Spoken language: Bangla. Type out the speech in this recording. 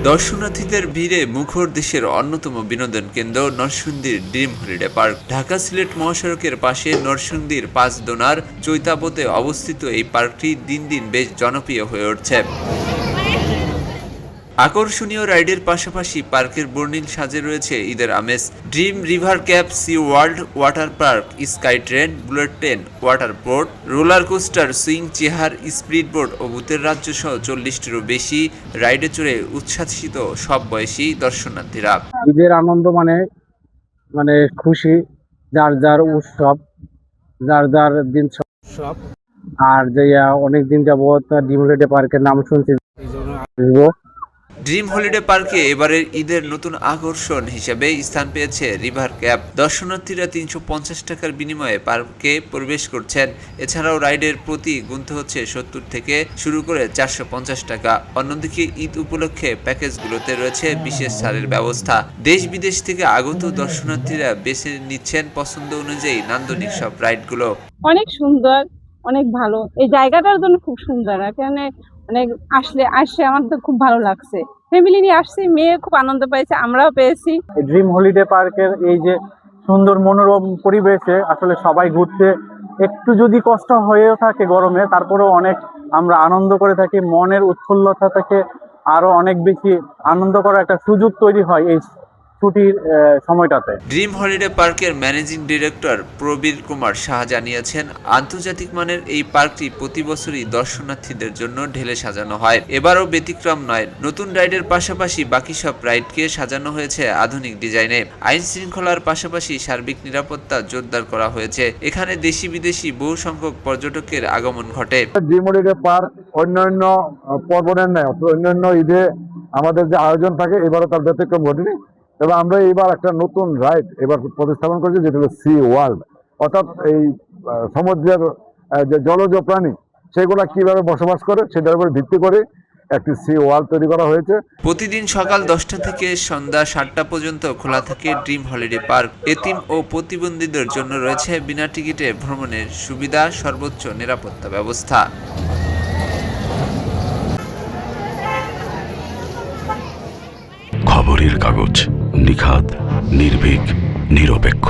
দর্শনার্থীদের ভিড়ে মুখর দেশের অন্যতম বিনোদন কেন্দ্র নরসিংদীর dream holiday park. Dhaka Sylhet মহাসড়কের পাশে নরসিংদীর পাঁচদোনার চৈতাবতে অবস্থিত এই পার্কটি দিন দিন বেশ জনপ্রিয় হয়ে উঠছে। আকর্ষণীয় রাইডের পাশাপাশি পার্কের বর্ণিল সাজে রয়েছে ঈদের আমেজ। Dream river cap, sea world water park, sky train, bullet train, water boat, roller coaster, swing chair, speed boat ও ভূতের রাজ্য সহ 40টিরও বেশি রাইডে চড়ে উচ্ছ্বাসিত সব বয়সী দর্শনার্থীরা। ঈদের আনন্দ মানে মানে খুশি, যার যার উৎসব, যার যার দিন সব। আর যে অনেক দিন যাবত ড্রিম হলিডে পার্কের নাম শুনছি। ড্রিম হলিডে পার্কে এবারের ঈদের নতুন আকর্ষণ হিসেবে স্থান পেয়েছে রিভার ক্যাপ। দর্শনার্থীরা 350 টাকার বিনিময়ে পার্কে প্রবেশ করছেন। এছাড়াও রাইডের প্রতি গুনতে হচ্ছে 70 থেকে শুরু করে 450 টাকা। অন্যদিকে ঈদ উপলক্ষে প্যাকেজগুলোতে রয়েছে বিশেষ ছাড়ের ব্যবস্থা। দেশ বিদেশ থেকে আগত দর্শনার্থীরা বেছে নিচ্ছেন পছন্দ অনুযায়ী নান্দনিক সব রাইডগুলো। অনেক সুন্দর, অনেক ভালো। এই জায়গাটার জন্য খুব সুন্দর। এখানে অনেক আসলে আমার তো খুব ভালো লাগছে। ফ্যামিলি নিয়ে আসছি, মেয়ে খুব আনন্দ পেয়েছে, আমরাও পেয়েছি। ড্রিম হলিডে পার্কের এই যে সুন্দর মনোরম পরিবেশে আসলে সবাই ঘুরতে একটু যদি কষ্ট হয়েও থাকে গরমে, তারপরেও অনেক আমরা আনন্দ করে থাকি। মনের উৎফুল্লতা থেকে আরো অনেক বেশি আনন্দ করার একটা সুযোগ তৈরি হয় এই ছুটির সময়টাতে। ড্রিম হলিডে পার্কের ম্যানেজিং ডিরেক্টর প্রবীর কুমার সাহা জানিয়েছেন, আন্তর্জাতিক মানের এই পার্কটি প্রতি বছরই দর্শনার্থীদের জন্য ঢেলে সাজানো হয়। এবারও ব্যতিক্রম নয়। নতুন রাইডের পাশাপাশি বাকি সব রাইডকে সাজানো হয়েছে আধুনিক ডিজাইনে। আইন শৃঙ্খলার পাশাপাশি সার্বিক নিরাপত্তা জোরদার করা হয়েছে। এখানে দেশি বিদেশি বহু সংখ্যক পর্যটকের আগমন ঘটে। ড্রিম হলিডে পার্ক অন্যান্য পর্বনের ন্যায় অন্যান্য ঈদে আমাদের যে আয়োজন থাকে, এবারও তার ব্যতিক্রম ঘটেনি। তবে আমরা এইবার একটা নতুন রাইড এবার প্রতিস্থাপন করেছি, যেটা হলো সি ওয়ার্ল্ড। অর্থাৎ এই সমুদ্রের যে জলজ প্রাণী সেগুলা কিভাবে বসবাস করে সেটার উপর ভিত্তি করে একটি সি ওয়ার্ল্ড তৈরি করা হয়েছে। প্রতিদিন সকাল 10টা থেকে সন্ধ্যা 7টা পর্যন্ত খোলা থাকে ড্রিম হলিডে পার্ক। এতিম ও প্রতিবন্ধীদের জন্য রয়েছে বিনা টিকিটে ভ্রমণের সুবিধা, সর্বোচ্চ নিরাপত্তা ব্যবস্থা। খবরের কাগজ, নিখাত, নির্ভীক, নিরপেক্ষ।